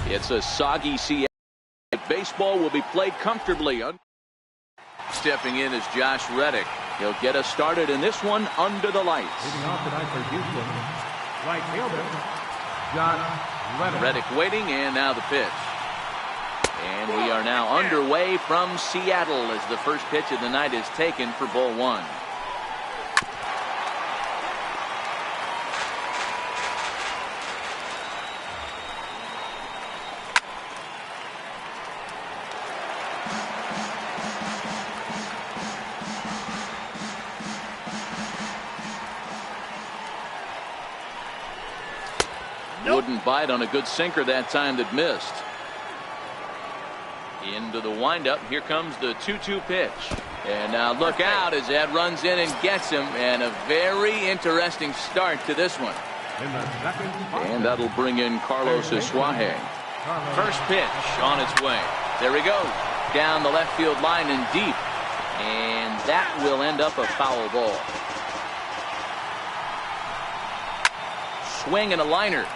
It's a soggy Seattle. Baseball will be played comfortably. Stepping in is Josh Reddick. He'll get us started in this one under the lights. Leading off tonight for Houston, right fielder, Josh Reddick. Reddick waiting, and now the pitch. And we are now underway from Seattle as the first pitch of the night is taken for ball one. Wouldn't bite on a good sinker that time that missed. Into the windup. Here comes the 2-2 pitch. And now look out as that runs in and gets him. And a very interesting start to this one. And that'll bring in Carlos Asuaje. First pitch on its way. There he goes. Down the left field line and deep. And that will end up a foul ball. Swing and a liner.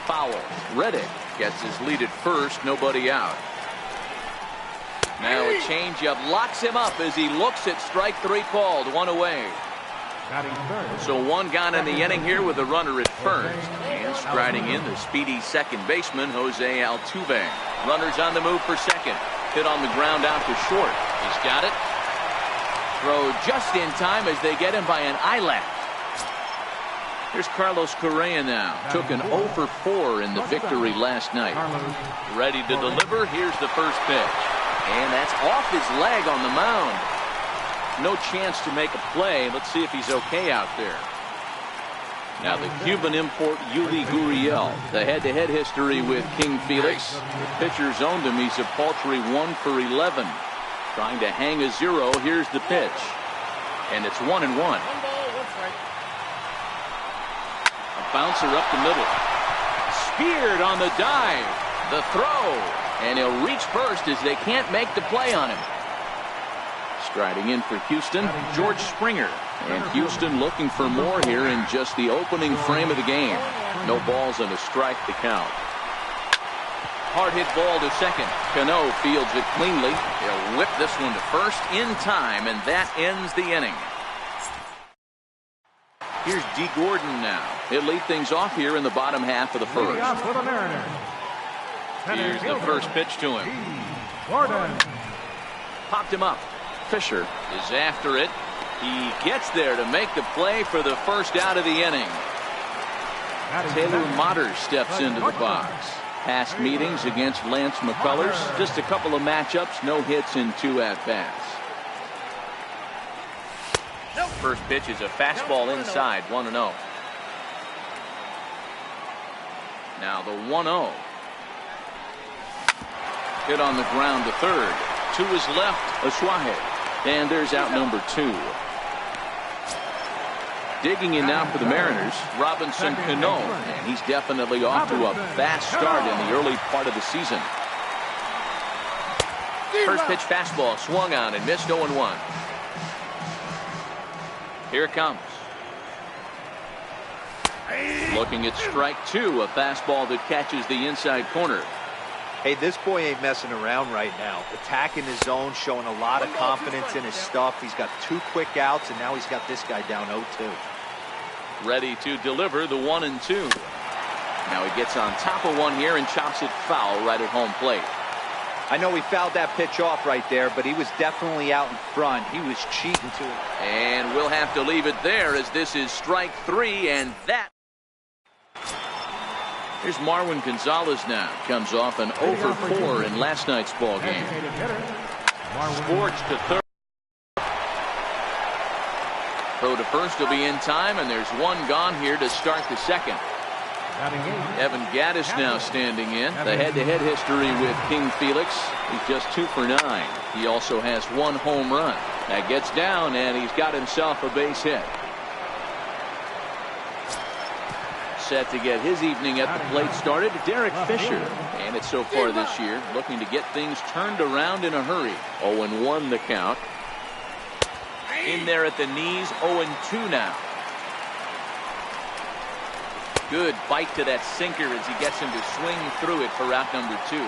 Foul. Reddick gets his lead at first. Nobody out. Now a changeup locks him up as he looks at strike three called. One away. So one gone in the inning here with a runner at first. And striding in the speedy second baseman, Jose Altuve. Runners on the move for second. Hit on the ground out to short. He's got it. Throw just in time as they get him by an eyelash. Here's Carlos Correa now. Took an 0 for 4 in the victory last night. Ready to deliver. Here's the first pitch. And that's off his leg on the mound. No chance to make a play. Let's see if he's okay out there. Now the Cuban import Yuli Gurriel. The head-to-head history with King Felix. The pitchers owned him. He's a paltry 1 for 11. Trying to hang a 0. Here's the pitch. And it's 1-1. Bouncer up the middle. Speared on the dive. The throw. And he'll reach first as they can't make the play on him. Striding in for Houston, George Springer. And Houston looking for more here in just the opening frame of the game. No balls and a strike to count. Hard hit ball to second. Cano fields it cleanly. He'll whip this one to first in time, and that ends the inning. Here's D. Gordon now. He'll lead things off here in the bottom half of the first. Here's the first pitch to him. Popped him up. Fisher is after it. He gets there to make the play for the first out of the inning. Taylor Motter steps into the box. Past meetings against Lance McCullers. Just a couple of matchups. No hits in 2 at-bats. First pitch is a fastball inside, 1-0. Now the 1-0. Hit on the ground to third. To his left, Asuaje. And there's out number 2. Digging in now for the Mariners, Robinson Cano. And he's definitely off to a fast start in the early part of the season. First pitch fastball swung on and missed 0-1. Here it comes. Looking at strike 2, a fastball that catches the inside corner. Hey, this boy ain't messing around right now. Attacking his zone, showing a lot of confidence in his stuff. He's got 2 quick outs, and now he's got this guy down 0-2. Ready to deliver the 1-2. Now he gets on top of one here and chops it foul right at home plate. I know he fouled that pitch off right there, but he was definitely out in front. He was cheating to it. And we'll have to leave it there as this is strike 3, and that. Here's Marwin Gonzalez now. Comes off an 0 for 4 in last night's ball game. Scorched to third. Throw to first will be in time, and there's one gone here to start the second. Evan Gattis now standing in. The head-to-head history with King Felix. He's just 2 for 9. He also has 1 home run. That gets down, and he's got himself a base hit. Set to get his evening at the plate started, Derek Fisher. And it's so far this year looking to get things turned around in a hurry. 0-1 the count. In there at the knees, 0-2 now. Good bite to that sinker as he gets him to swing through it for out number 2.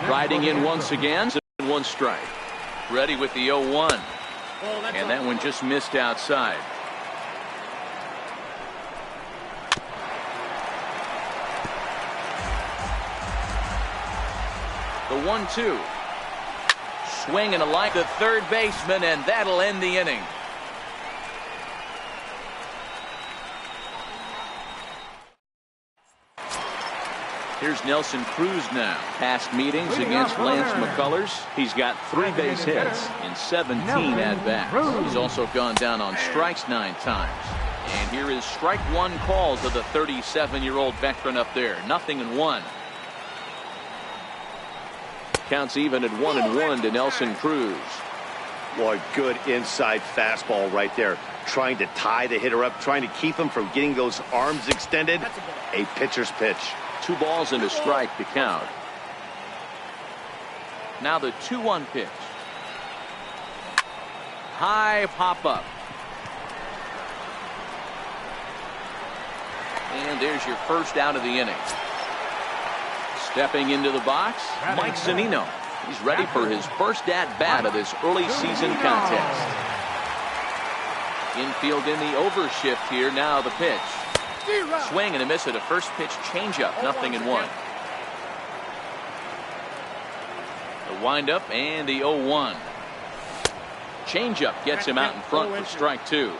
Striding in once again, 1 strike. Ready with the 0-1. And that one just missed outside. The 1-2. Swing and a line to third baseman, and that'll end the inning. Here's Nelson Cruz now. Past meetings against Lance McCullers, he's got 3 base hits in 17 at-bats. He's also gone down on strikes 9 times. And here is strike 1 call to the 37-year-old veteran up there. 0-1. Counts even at 1-1 to Nelson Cruz. Boy, good inside fastball right there. Trying to tie the hitter up, trying to keep him from getting those arms extended. A pitcher's pitch. 2 balls and a strike to count. Now the 2-1 pitch. High pop up. And there's your first out of the inning. Stepping into the box, Mike Zunino. He's ready for his first at-bat of this early season contest. Infield in the overshift here. Now the pitch. Swing and a miss at a first pitch changeup. 0-1. The windup and the 0-1. Changeup gets him out in front for strike 2.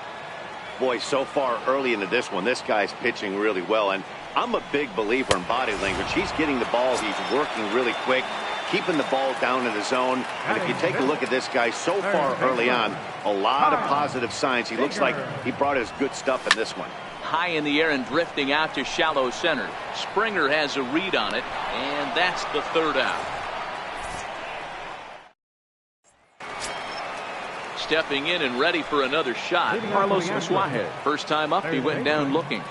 Boy, so far early into this one, this guy's pitching really well. And I'm a big believer in body language. He's getting the ball. He's working really quick, keeping the ball down in the zone. And if you take a look at this guy so far early on, a lot of positive signs. He looks like he brought his good stuff in this one. High in the air and drifting out to shallow center. Springer has a read on it, and that's the 3rd out. Stepping in and ready for another shot, Carlos Asuaje. First time up, he went down looking.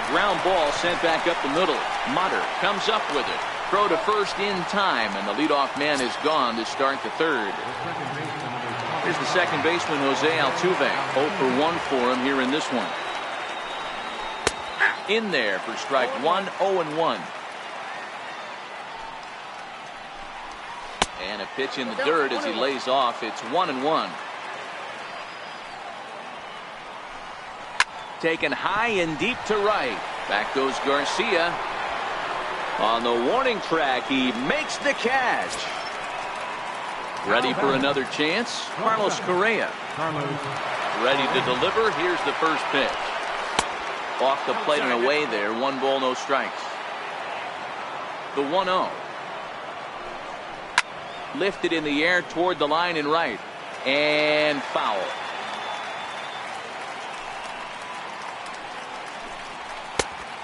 Ground ball sent back up the middle. Motter comes up with it. Throw to first in time, and the leadoff man is gone to start the 3rd. Here's the second baseman, Jose Altuve. 0 for 1 for him here in this one. In there for strike 1, 0-1. And a pitch in the dirt as he lays off. It's 1-1. Taken high and deep to right. Back goes Garcia. On the warning track, he makes the catch. Ready for another chance, Carlos Correa. Ready to deliver. Here's the first pitch. Off the plate and away there. 1 ball, no strikes. The 1-0. Lifted in the air toward the line and right. And foul.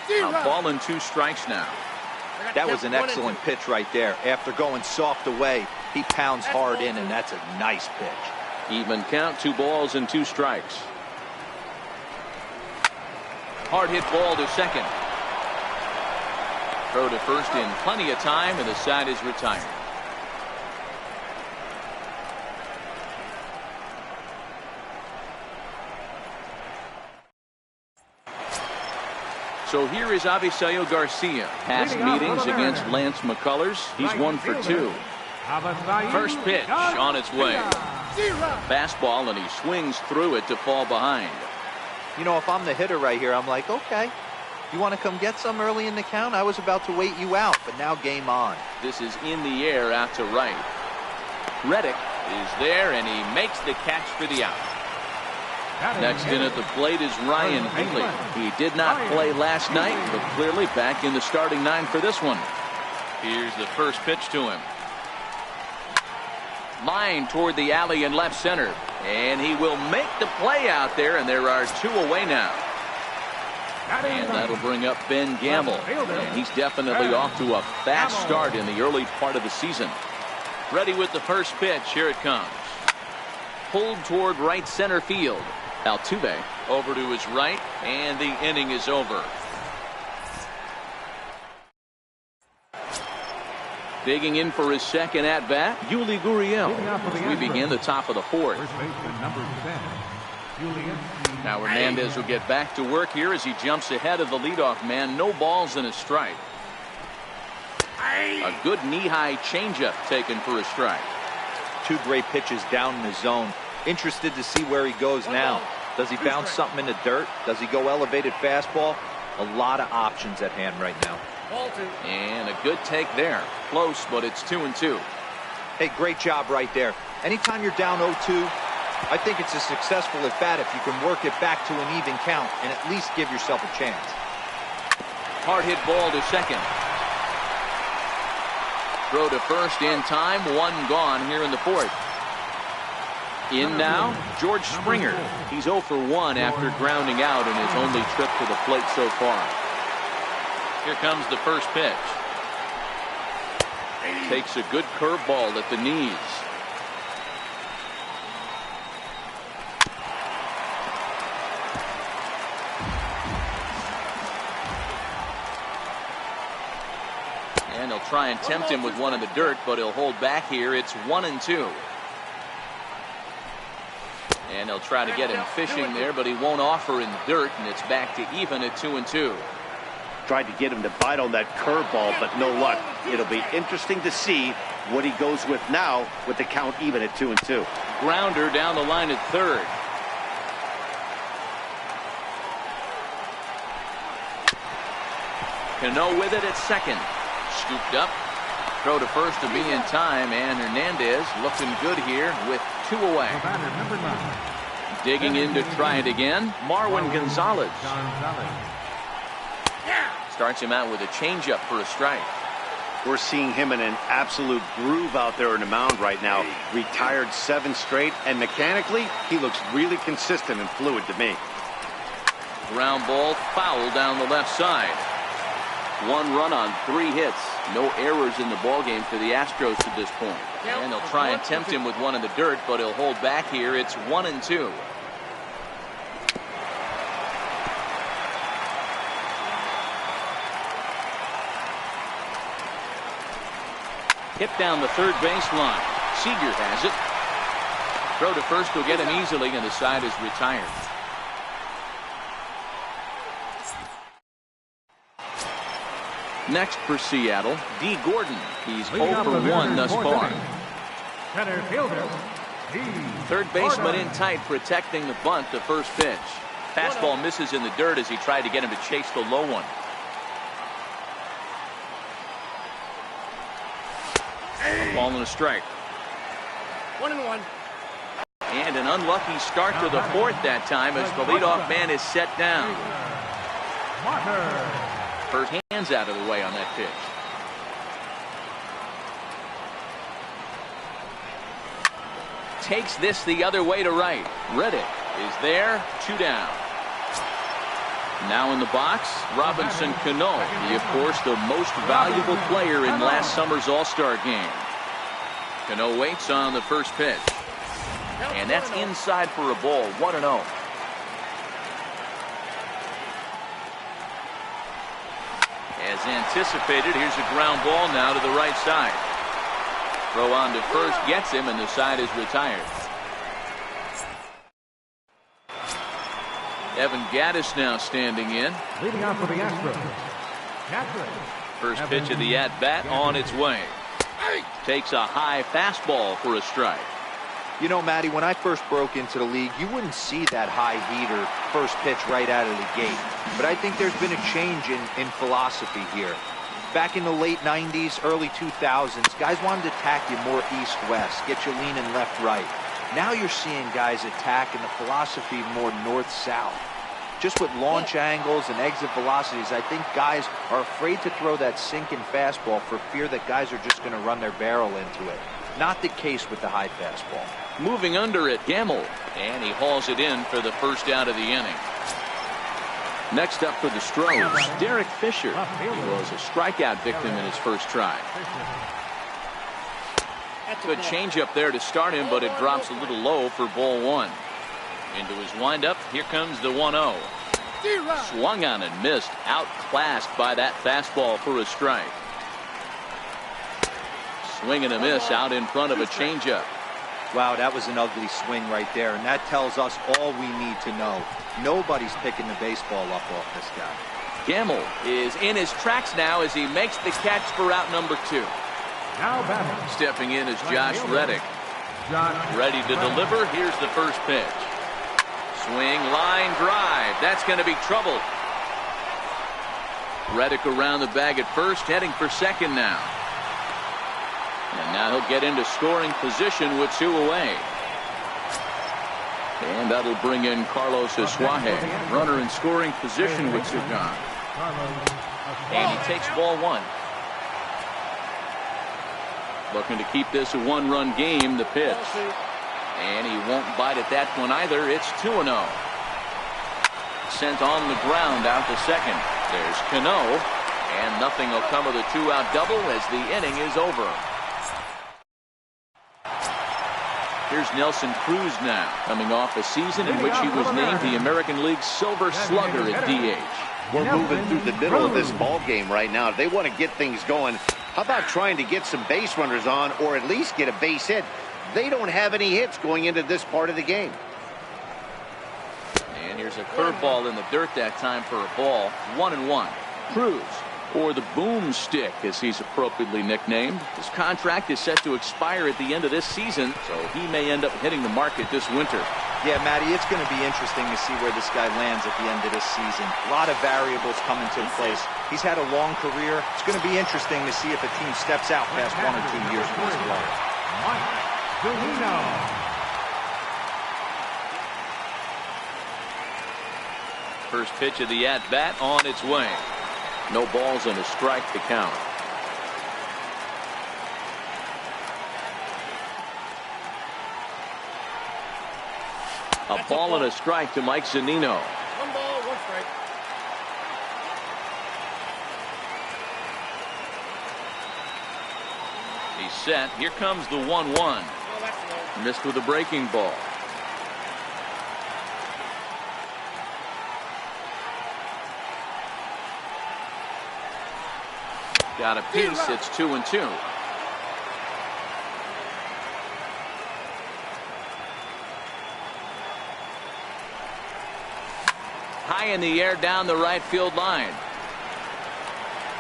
A ball and 2 strikes now. That was an excellent pitch right there. After going soft away, he pounds hard in, and that's a nice pitch. Even count, 2 balls and 2 strikes. Hard hit ball to second. Throw to first in plenty of time, and the side is retired. So here is Avisaíl Garcia. Past meetings against Lance McCullers, he's 1 for 2. First pitch on its way. Fastball, and he swings through it to fall behind. You know, if I'm the hitter right here, I'm like, okay, you want to come get some early in the count? I was about to wait you out, but now game on. This is in the air out to right. Reddick is there, and he makes the catch for the out. Next in at the plate is Ryan Healy. He did not play last night, but clearly back in the starting 9 for this one. Here's the first pitch to him. Line toward the alley in left center. And he will make the play out there, and there are 2 away now. And that'll bring up Ben Gamble. And he's definitely off to a fast start in the early part of the season. Ready with the first pitch. Here it comes. Pulled toward right center field. Altuve over to his right, and the inning is over. Digging in for his second at-bat, Yuli Gurriel. We begin the top of the 4th. First baseman, number 10, Julian Now Hernandez will get back to work here as he jumps ahead of the leadoff man. No balls and a strike. A good knee-high changeup taken for a strike. Two great pitches down in the zone. Interested to see where he goes now. Does he bounce something in the dirt? Does he go elevated fastball? A lot of options at hand right now. And a good take there. Close, but it's 2-2. Hey, great job right there. Anytime you're down 0-2, I think it's a successful at bat if you can work it back to an even count and at least give yourself a chance. Hard hit ball to second. Throw to first in time. One gone here in the fourth. In now, George Springer. He's 0 for 1 after grounding out in his only trip to the plate so far. Here comes the first pitch. Takes a good curveball at the knees. And he'll try and tempt him with one in the dirt, but he'll hold back here. It's 1-2. And they'll try to get him fishing there, but he won't offer in the dirt, and it's back to even at 2-2. Tried to get him to bite on that curveball, but no luck. It'll be interesting to see what he goes with now with the count even at 2-2. Grounder down the line at third. Cano with it at second. Scooped up. Throw to first to be in time, and Hernandez looking good here with 2 away. Digging in to try it again, Marwin Gonzalez. Starts him out with a changeup for a strike. We're seeing him in an absolute groove out there in the mound right now. Retired 7 straight, and mechanically, he looks really consistent and fluid to me. Ground ball foul down the left side. 1 run on 3 hits. No errors in the ballgame for the Astros to this point. And they'll try and tempt him with one in the dirt, but he'll hold back here. It's 1-2. Hit down the third baseline. Seager has it. Throw to first will get him easily, and the side is retired. Next for Seattle, D. Gordon. He's 0 for 1 thus far. Center fielder, D. Third baseman in tight, protecting the bunt. The first pitch. Fastball misses in the dirt as he tried to get him to chase the low one. A ball and a strike. 1-1. And an unlucky start to the fourth that time as the leadoff man is set down. First hands out of the way on that pitch. Takes this the other way to right. Reddick is there. 2 down. Now in the box, Robinson Cano. He, of course, the most valuable player in last summer's All-Star game. Cano waits on the first pitch. And that's inside for a ball. 1-0. As anticipated, here's a ground ball now to the right side. Throw on to first gets him, and the side is retired. Evan Gattis now standing in. Leading off for the Astros. First pitch of the at-bat on its way. Takes a high fastball for a strike. You know, Matty, when I first broke into the league, you wouldn't see that high heater first pitch right out of the gate. But I think there's been a change in philosophy here. Back in the late 90s, early 2000s, guys wanted to attack you more east-west, get you leaning left-right. Now you're seeing guys attack in the philosophy more north-south. Just with launch angles and exit velocities, I think guys are afraid to throw that sinking fastball for fear that guys are just going to run their barrel into it. Not the case with the high fastball. Moving under it, Gamble, and he hauls it in for the first out of the inning. Next up for the Astros, Derek Fisher. He was a strikeout victim in his first try. Good changeup there to start him, but it drops a little low for ball 1. Into his windup, here comes the 1-0. Swung on and missed, outclassed by that fastball for a strike. Swing and a miss out in front of a changeup. Wow, that was an ugly swing right there, and that tells us all we need to know. Nobody's picking the baseball up off this guy. Gamble is in his tracks now as he makes the catch for out number 2. Now batting. Stepping in is Josh Reddick. Ready to deliver. Here's the first pitch. Swing, line drive. That's going to be trouble. Reddick around the bag at first, heading for second now. And now he'll get into scoring position with 2 away. And that'll bring in Carlos Asuaje. Runner in scoring position with 2 gone. And he takes ball 1. Looking to keep this a 1-run game. The pitch. And he won't bite at that one either. It's 2-0. Sent on the ground out to second. There's Cano. And nothing will come of the 2-out double as the inning is over. Here's Nelson Cruz now, coming off a season in which he was named the American League Silver Slugger at DH. We're moving through the middle of this ball game right now. If they want to get things going, how about trying to get some base runners on or at least get a base hit? They don't have any hits going into this part of the game. And here's a curveball in the dirt that time for a ball. 1-1. Cruz, or the boomstick as he's appropriately nicknamed. His contract is set to expire at the end of this season, so he may end up hitting the market this winter. Yeah, Matty, it's going to be interesting to see where this guy lands at the end of this season. A lot of variables come into place. He's had a long career. It's going to be interesting to see if a team steps out past 1 or 2 years for this player. First pitch of the at-bat on its way. No balls and a strike to count. A ball and a strike to Mike Zunino. 1 ball, 1 strike. He's set. Here comes the 1-1. Missed with a breaking ball. Got a piece. It's 2-2. High in the air down the right field line.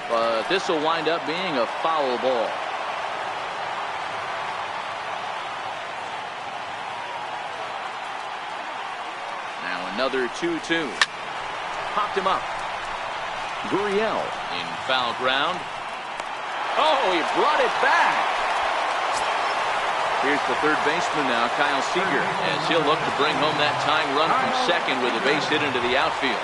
But this will wind up being a foul ball. Now another 2-2. Popped him up. Gurriel in foul ground. Oh, he brought it back. Here's the third baseman now, Kyle Seager, as he'll look to bring home that tying run from second with a base hit into the outfield.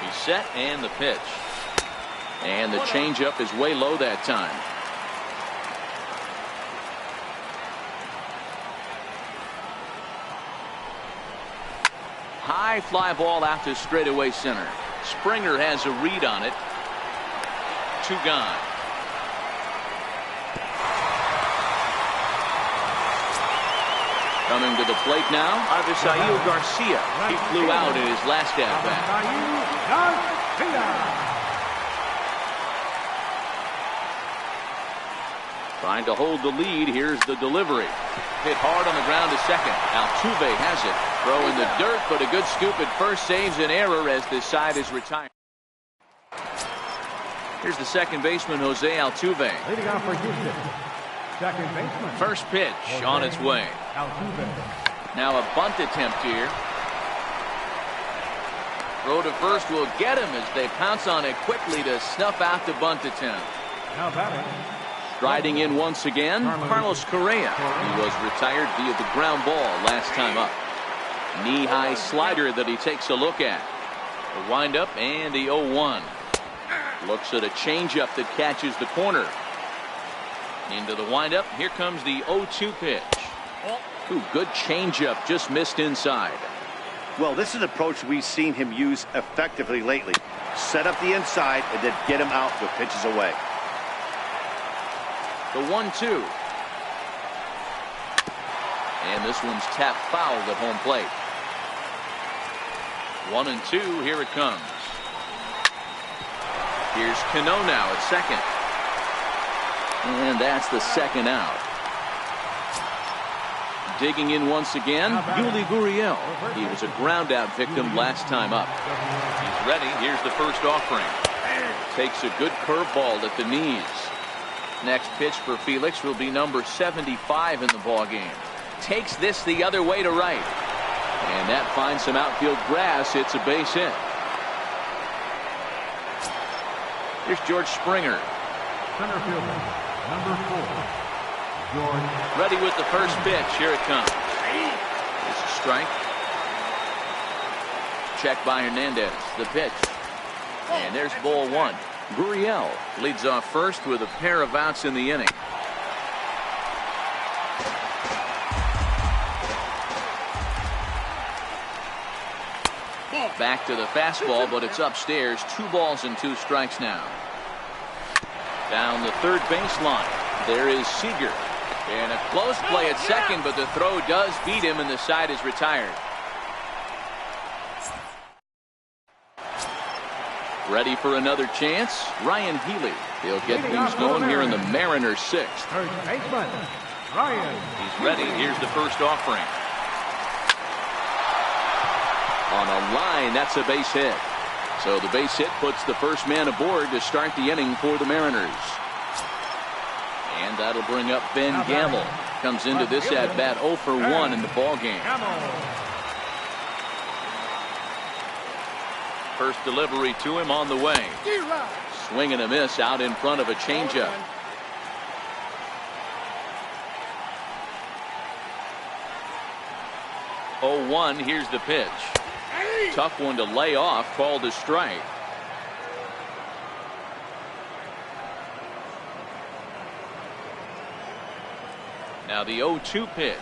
He's set and the pitch. And the changeup is way low that time. High fly ball out to straightaway center. Springer has a read on it. 2 gone. Coming to the plate now, Avisail Garcia. He flew out in his last at-bat. Trying to hold the lead. Here's the delivery. Hit hard on the ground to second. Altuve has it. Throw in the dirt, but a good scoop at first saves an error as this side is retired. Here's the second baseman, Jose Altuve. Leading off for Houston, second baseman. First pitch on its way. Altuve. Now a bunt attempt here. Throw to first will get him as they pounce on it quickly to snuff out the bunt attempt. Now batting. Striding in once again, Carlos Correa. He was retired via the ground ball last time up. Knee-high slider that he takes a look at. The windup and the 0-1. Looks at a changeup that catches the corner. Into the windup. Here comes the 0-2 pitch. Ooh, good changeup, just missed inside. Well, this is an approach we've seen him use effectively lately. Set up the inside and then get him out with pitches away. The 1-2. And this one's tapped foul at home plate. 1-2. Here it comes. Here's Cano now at second. And that's the second out. digging in once again, Yuli Gurriel. He was a ground out victim last time up. He's ready. Here's the first offering. Takes a good curveball at the knees. Next pitch for Felix will be number 75 in the ball game. Takes this the other way to right. And that finds some outfield grass. It's a base hit. Here's George Springer. Center fielder, number 4, George. Ready with the first pitch. Here it comes. It's a strike. Check by Hernandez. The pitch. And there's ball 1. Gurriel leads off first with a pair of outs in the inning. Back to the fastball, but it's upstairs. 2 balls and 2 strikes now. Down the third baseline. There is Seager. And a close play at second, but the throw does beat him, and the side is retired. Ready for another chance? Ryan Healy. He'll get things going here in the Mariners' 6th. Third baseman, Ryan. He's ready. Here's the first offering. On a line, that's a base hit. So the base hit puts the first man aboard to start the inning for the Mariners. And that'll bring up Ben Gamble. Comes into this at bat 0 for 1 in the ball game. First delivery to him on the way. Swing and a miss out in front of a changeup. 0-1. Here's the pitch. Tough one to lay off, called a strike. Now the 0-2 pitch.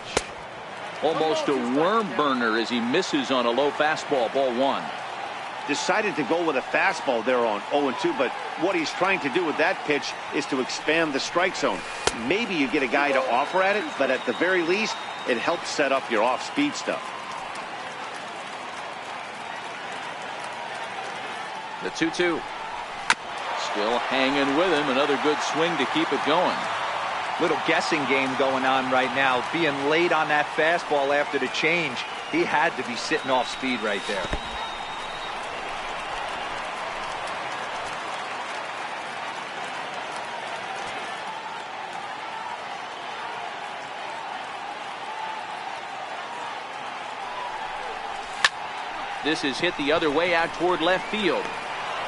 Almost a worm burner as he misses on a low fastball. Ball 1. Decided to go with a fastball there on 0-2, but what he's trying to do with that pitch is to expand the strike zone. Maybe you get a guy to offer at it, but at the very least, it helps set up your off-speed stuff. The 2-2. Still hanging with him. Another good swing to keep it going. Little guessing game going on right now. Being late on that fastball after the change. He had to be sitting off speed right there. This is hit the other way out toward left field.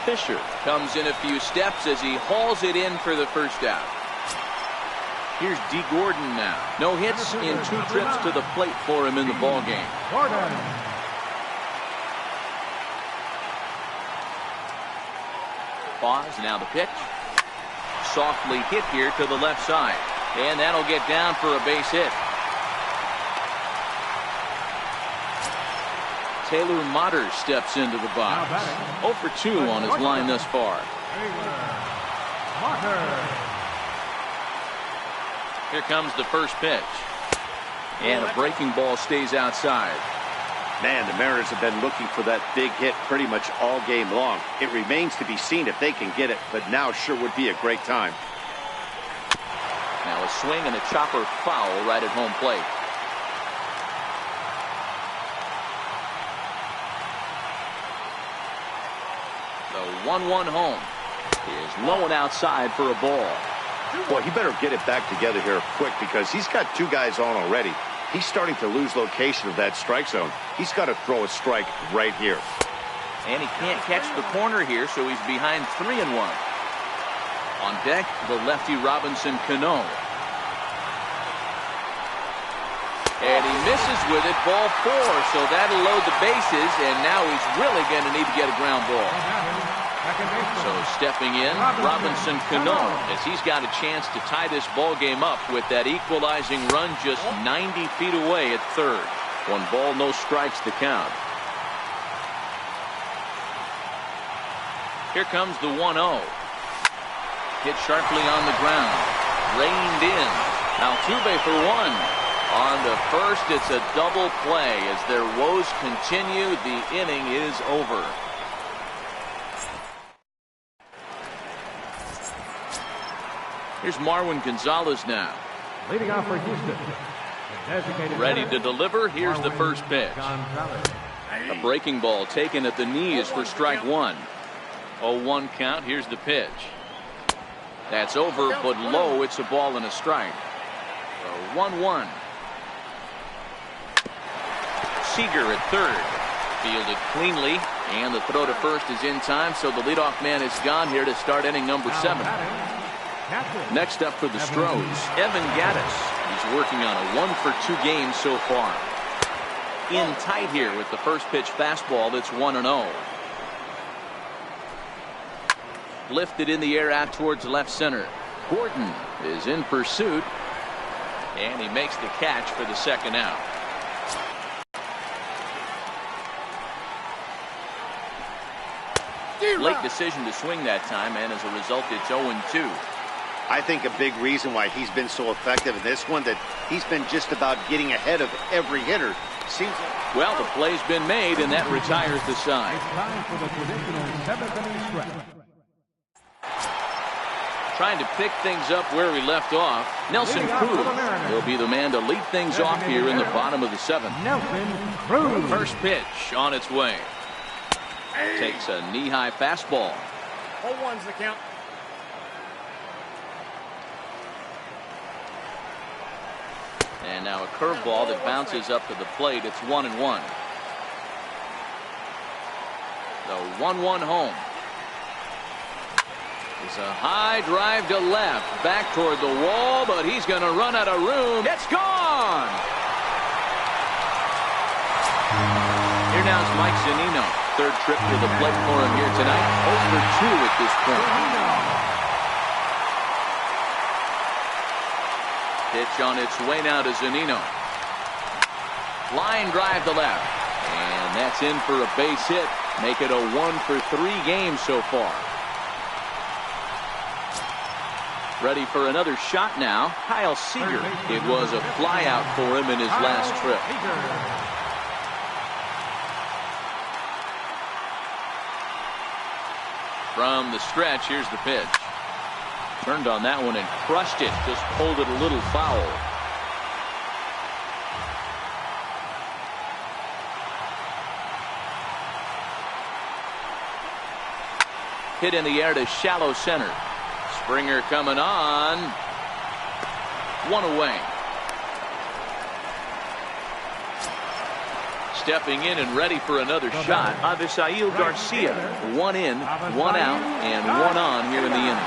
Fisher comes in a few steps as he hauls it in for the first out. Here's D. Gordon now. No hits in 2 trips to the plate for him in the ball game. Pause. Now the pitch. Softly hit here to the left side. And that'll get down for a base hit. Taylor Motter steps into the box. 0 for 2 on his line thus far. Here comes the first pitch. And a breaking ball stays outside. Man, the Mariners have been looking for that big hit pretty much all game long. It remains to be seen if they can get it, but now sure would be a great time. Now a swing and a chopper foul right at home plate. The 1-1 home is low and outside for a ball. Boy, he better get it back together here quick because he's got 2 guys on already. He's starting to lose location of that strike zone. He's got to throw a strike right here. And he can't catch the corner here, so he's behind 3-1. On deck, the lefty Robinson Cano. And he misses with it, ball 4, so that'll load the bases, and now he's really going to need to get a ground ball. So stepping in, Robinson Cano, as he's got a chance to tie this ball game up with that equalizing run just 90 feet away at third. 1 ball, no strikes to count. Here comes the 1-0. Hit sharply on the ground. Reined in. Altuve for 1. On the first, it's a double play. As their woes continue, the inning is over. Here's Marwin Gonzalez now. Leading off for Houston, Ready to deliver. Here's the first pitch. A breaking ball taken at the knees for strike one. 0-1 count. Here's the pitch. That's over, but low. It's a ball and a strike. 1-1. Seager at third. Fielded cleanly, and the throw to first is in time, so the leadoff man is gone here to start inning number 7. Next up for the Astros, Evan Gattis. He's working on a 1-for-2 game so far. In tight here with the first pitch fastball that's 1-0. Lifted in the air out towards left center. Gordon is in pursuit, and he makes the catch for the second out. Late decision to swing that time, and as a result it's 0-2. I think a big reason why he's been so effective in this one, that he's been just about getting ahead of every hitter. Seems like... Well, the play's been made, and that retires the side. It's time for the traditional 7th inning stretch. Trying to pick things up where we left off. Nelson Cruz will be the man to lead things off here in the bottom of the 7th. Nelson Cruz. First pitch on its way. Takes a knee-high fastball. 0-1's the count. And now a curveball that bounces up to the plate. It's 1-1. The 1-1 home. It's a high drive to left. Back toward the wall, but he's going to run out of room. It's gone! Here now is Mike Zunino. Third trip to the plate for him here tonight. 0-for-2 at this point. Pitch on its way now to Zunino. Line drive to left. And that's in for a base hit. Make it a 1-for-3 game so far. Ready for another shot now. Kyle Seager. It was a fly out for him in his last trip. From the stretch, here's the pitch. Turned on that one and crushed it. Just pulled it a little foul. Hit in the air to shallow center. Springer coming on. One away. Stepping in and ready for another shot, Avisail Garcia. 1 in, 1 out, and 1 on here in the inning.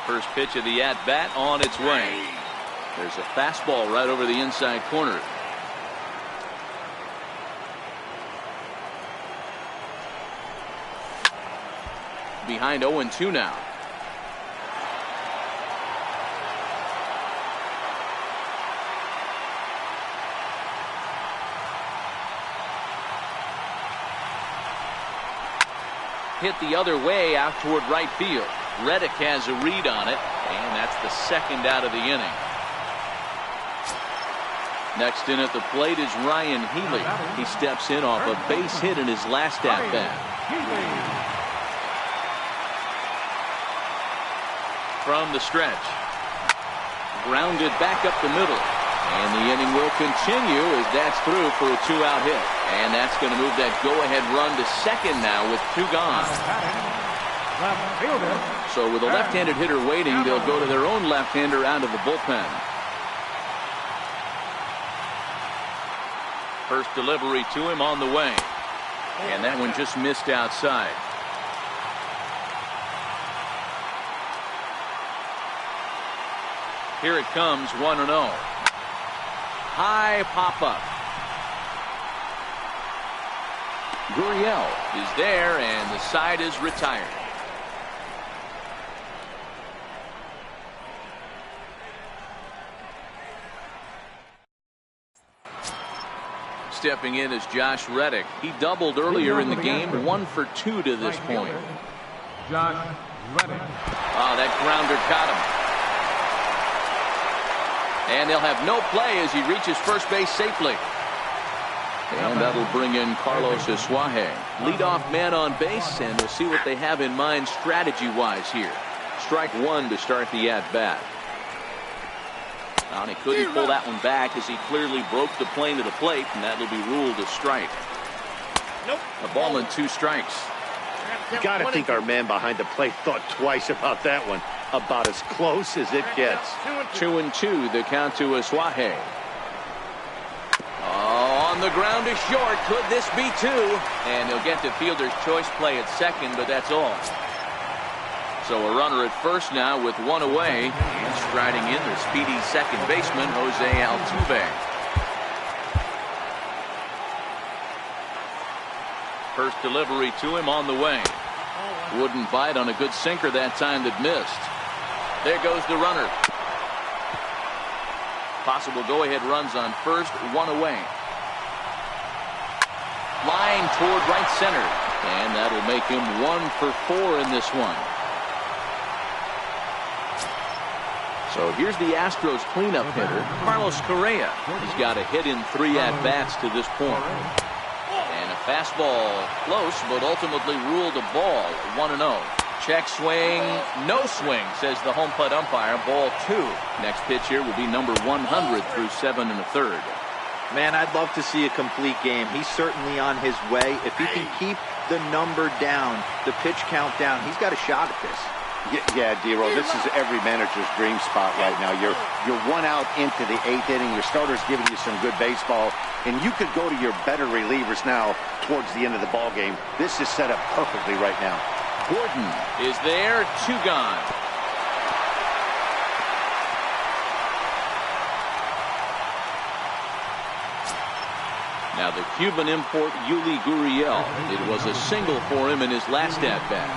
First pitch of the at-bat on its way. There's a fastball right over the inside corner. Behind 0-2 now. Hit the other way out toward right field. Reddick has a read on it, and that's the second out of the inning. Next in at the plate is Ryan Healy. He steps in off a base hit in his last at-bat. From the stretch. Grounded back up the middle. And the inning will continue as that's through for a 2-out hit. And that's going to move that go-ahead run to second now with 2 gone. So with a left-handed hitter waiting, they'll go to their own left-hander out of the bullpen. First delivery to him on the way. And that one just missed outside. Here it comes, 1-0. High pop-up. Gurriel is there, and the side is retired. Stepping in is Josh Reddick. He doubled earlier in the game, 1 for 2 to this point. Josh Reddick. Oh, that grounder caught him. And they'll have no play as he reaches first base safely. And that'll bring in Carlos Asuaje. Leadoff man on base, and we'll see what they have in mind strategy-wise here. Strike one to start the at-bat. And he couldn't pull that one back as he clearly broke the plane to the plate, and that will be ruled a strike. Nope. A ball and 2 strikes. You got to think our man behind the plate thought twice about that one. About as close as it gets. 2-2, the count to Aswahe. Oh, on the ground is short. Could this be 2? And he'll get the fielder's choice play at second, but that's all. So a runner at first now with 1 away, and striding in the speedy second baseman, Jose Altuve. First delivery to him on the way. Wouldn't bite on a good sinker that time that missed. There goes the runner. Possible go-ahead runs on first, 1 away. Line toward right center, and that'll make him 1 for 4 in this one. So here's the Astros cleanup hitter, Carlos Correa. He's got a hit in 3 at-bats to this point. And a fastball close, but ultimately ruled a ball, 1-0. Check swing, no swing, says the home plate umpire, ball 2. Next pitch here will be number 100 through 7 1/3. Man, I'd love to see a complete game. He's certainly on his way. If he can keep the number down, the pitch count down, he's got a shot at this. Yeah, D-Roll, this is every manager's dream spot right now. You're 1 out into the 8th inning. Your starter's giving you some good baseball, and you could go to your better relievers now towards the end of the ball game. This is set up perfectly right now. Gordon is there, 2 gone. Now the Cuban import Yuli Gurriel. It was a single for him in his last at-bat.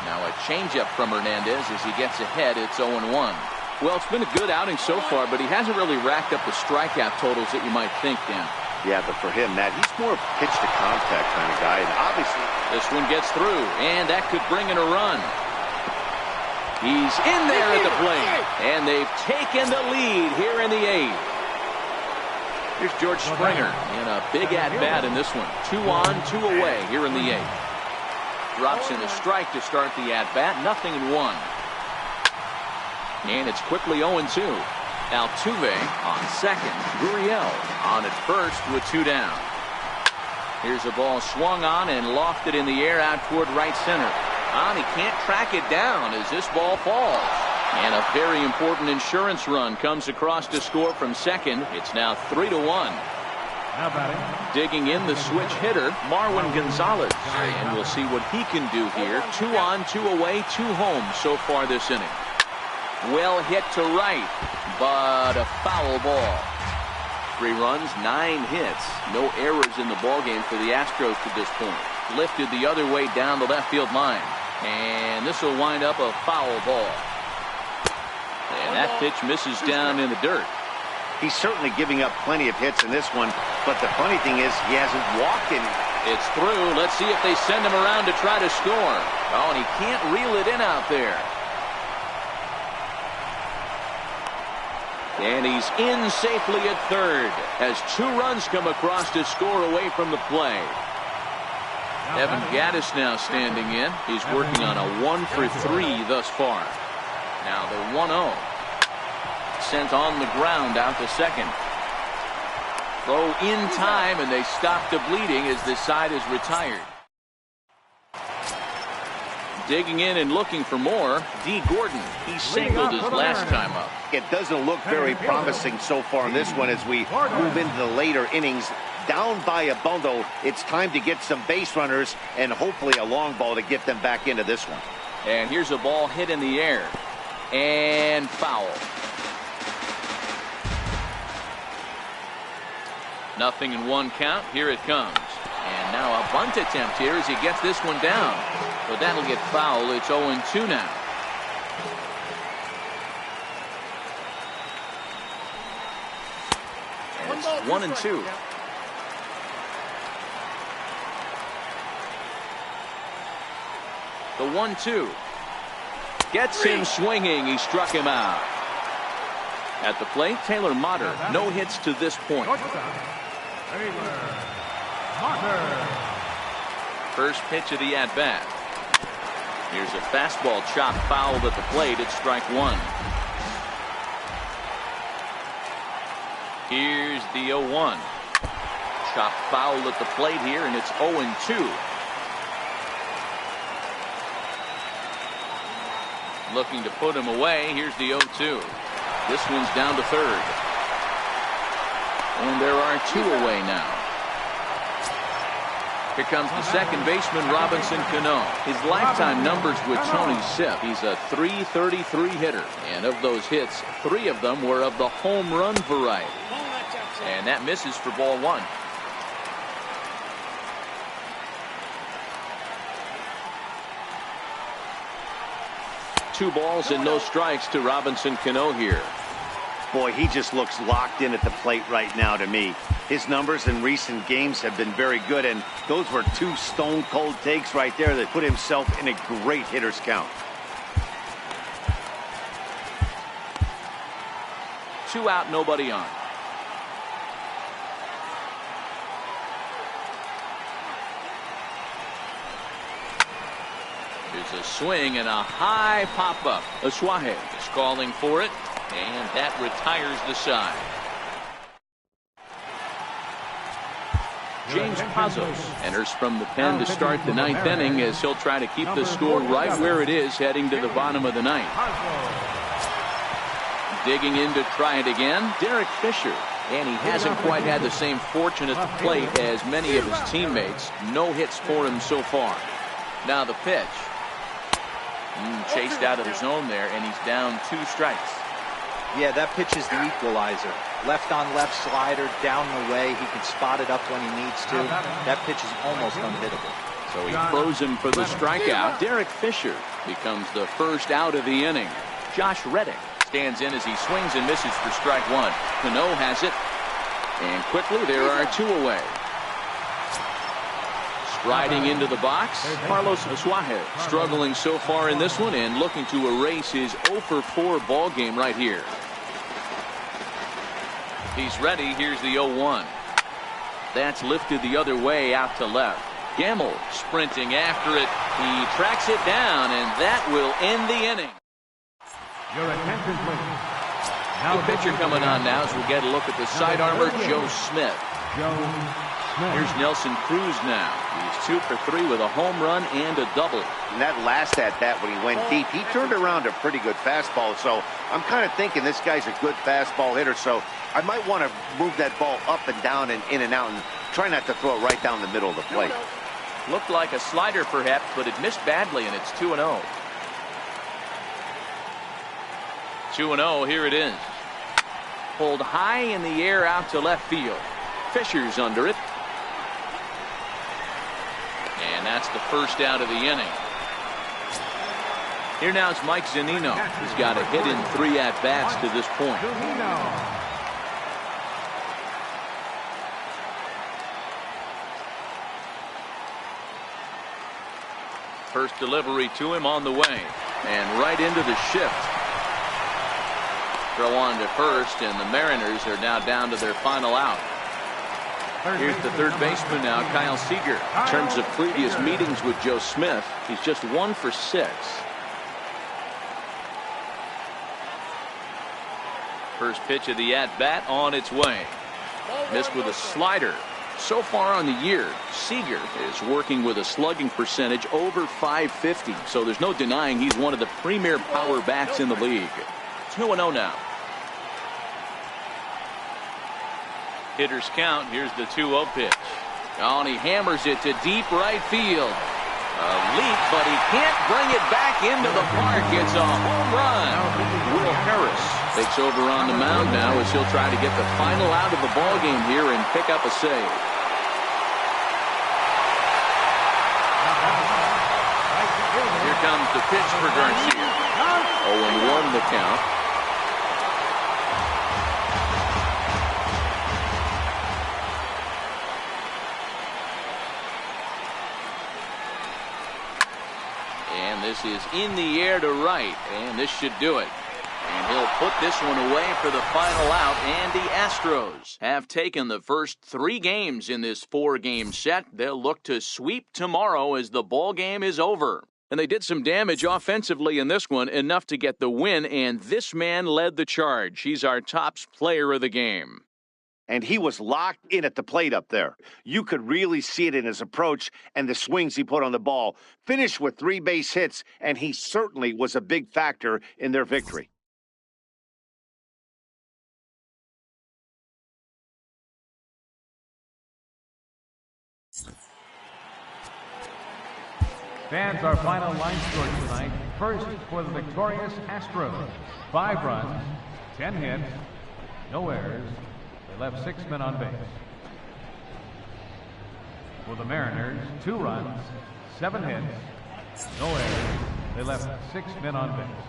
Now a changeup from Hernandez as he gets ahead. It's 0-1. Well, it's been a good outing so far, but he hasn't really racked up the strikeout totals that you might think, Dan. Yeah, but for him, Matt, he's more of a pitch-to-contact kind of guy, and obviously this one gets through, and that could bring in a run. He's in there at the plate, and they've taken the lead here in the 8th. Here's George Springer in a big at-bat in this one. 2 on, 2 away here in the 8th. Drops in a strike to start the at-bat. 0-1. And it's quickly 0-2. Altuve on second. Gurriel on at first with 2 down. Here's a ball swung on and lofted in the air out toward right center. And he can't track it down as this ball falls. And a very important insurance run comes across to score from second. It's now 3-1. Now batting. Digging in the switch hitter, Marwin Gonzalez. And we'll see what he can do here. 2 on, 2 away, 2 home so far this inning. Well hit to right, but a foul ball. 3 runs, 9 hits. No errors in the ballgame for the Astros to this point. Lifted the other way down the left field line. And this will wind up a foul ball. And that pitch misses down in the dirt. he's certainly giving up plenty of hits in this one, but the funny thing is he hasn't walked any. It's through. Let's see if they send him around to try to score. Oh, and he can't reel it in out there. And he's in safely at third as 2 runs come across to score away from the play. Evan Gattis now standing in. He's working on a 1 for 3 thus far. Now the 1-0. Sent on the ground out to second. Throw in time, and they stop the bleeding as this side is retired. Digging in and looking for more, D. Gordon. He singled his last time up. It doesn't look very promising so far in this one as we move into the later innings. Down by a bundle, it's time to get some base runners and hopefully a long ball to get them back into this one. And here's a ball hit in the air. And foul. Nothing in 1 count. Here it comes. And now a bunt attempt here as he gets this one down. But that'll get foul. It's 0-2 now. And it's 1-2. The 1-2. Gets him swinging. He struck him out. At the plate, Taylor Motter. No hits to this point. First pitch of the at-bat. Here's a fastball chopped foul at the plate. It's strike one. Here's the 0-1. Chopped foul at the plate here, and it's 0-2. Looking to put him away. Here's the 0-2. This one's down to third. And there are two away now. Here comes the second baseman, Robinson Cano. His lifetime numbers with Tony Sipp. He's a .333 hitter. And of those hits, 3 of them were of the home run variety. And that misses for ball one. Two balls and no strikes to Robinson Cano here. Boy, he just looks locked in at the plate right now to me. His numbers in recent games have been very good, and those were 2 stone-cold takes right there that put himself in a great hitter's count. 2 out, nobody on. There's a swing and a high pop-up. Asuaje is calling for it, and that retires the side. James Pazos enters from the pen to start the 9th inning as he'll try to keep the score right where it is heading to the bottom of the 9th. Digging in to try it again, Derek Fisher. And he hasn't quite had the same fortune at the plate as many of his teammates. No hits for him so far. Now the pitch. Chased out of the zone there, and he's down 2 strikes. Yeah, that pitch is the equalizer. Left on left slider, down the way. He can spot it up when he needs to. That pitch is almost unhittable. So he throws him for the strikeout. Derek Fisher becomes the first out of the inning. Josh Reddick stands in as he swings and misses for strike one. Cano has it. And quickly there are 2 away. Riding into the box, Carlos Asuaje struggling so far in this one and looking to erase his 0-for-4 ball game right here. He's ready. Here's the 0-1. That's lifted the other way out to left. Gamble sprinting after it. He tracks it down, and that will end the inning. Your attention, please. The pitcher coming on now as we get a look at the side armor, Joe Smith. Here's Nelson Cruz now. He's 2 for 3 with a home run and a double. And that last at-bat when he went deep, he turned around a pretty good fastball. So I'm kind of thinking this guy's a good fastball hitter. So I might want to move that ball up and down and in and out and try not to throw it right down the middle of the plate. Looked like a slider perhaps, but it missed badly, and it's 2-0. 2-0, here it is. Pulled high in the air out to left field. Fisher's under it. And that's the first out of the inning. Here now is Mike Zunino. He's got a hit in 3 at-bats to this point. First delivery to him on the way. And right into the shift. Throw on to first, and the Mariners are now down to their final out. Here's the third baseman now, Kyle Seager. In terms of previous meetings with Joe Smith, he's just 1 for 6. First pitch of the at-bat on its way. Missed with a slider. So far on the year, Seager is working with a slugging percentage over .550. So there's no denying he's one of the premier power bats in the league. 2-0 now. Hitters count. Here's the 2-0 pitch. Oh, and he hammers it to deep right field. A leap, but he can't bring it back into the park. It's a home run. Will Harris takes over on the mound now as he'll try to get the final out of the ball game here and pick up a save. Here comes the pitch for Garcia. 0-1 the count. This is in the air to right, and this should do it. And he'll put this one away for the final out, and the Astros have taken the first 3 games in this 4-game set. They'll look to sweep tomorrow as the ball game is over. And they did some damage offensively in this one, enough to get the win, and this man led the charge. He's our top player of the game. And he was locked in at the plate up there. You could really see it in his approach and the swings he put on the ball. Finished with 3 base hits, and he certainly was a big factor in their victory. Fans, our final line score tonight. First for the victorious Astros. 5 runs, 10 hits, no errors. They left 6 men on base. For the Mariners, 2 runs, 7 hits, no errors. They left 6 men on base.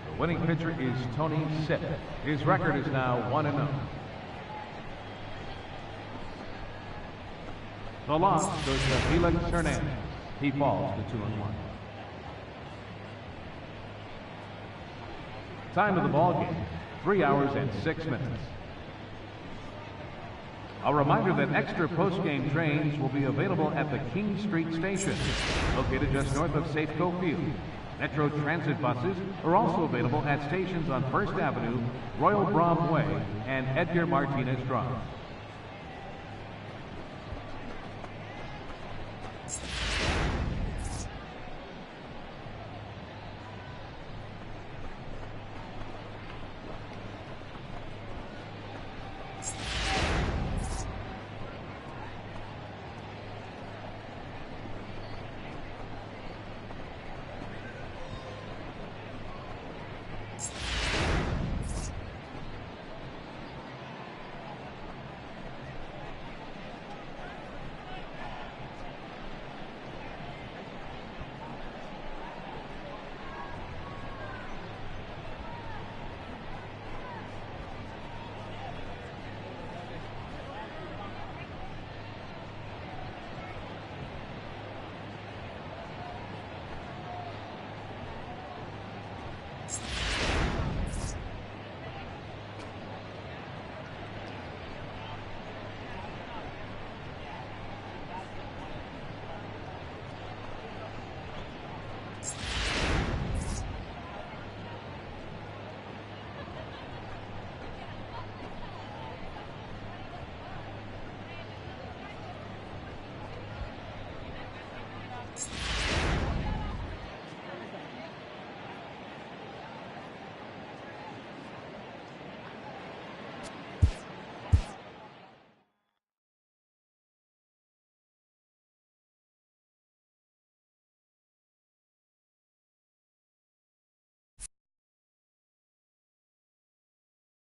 The winning pitcher is Tony Sipp. His record is now 1-0. The loss goes to Felix Hernandez. He falls to 2-1. Time of the ball game, 3 hours and 6 minutes. A reminder that extra post-game trains will be available at the King Street Station, located just north of Safeco Field. Metro Transit buses are also available at stations on First Avenue, Royal Brom Way, and Edgar Martinez Drive.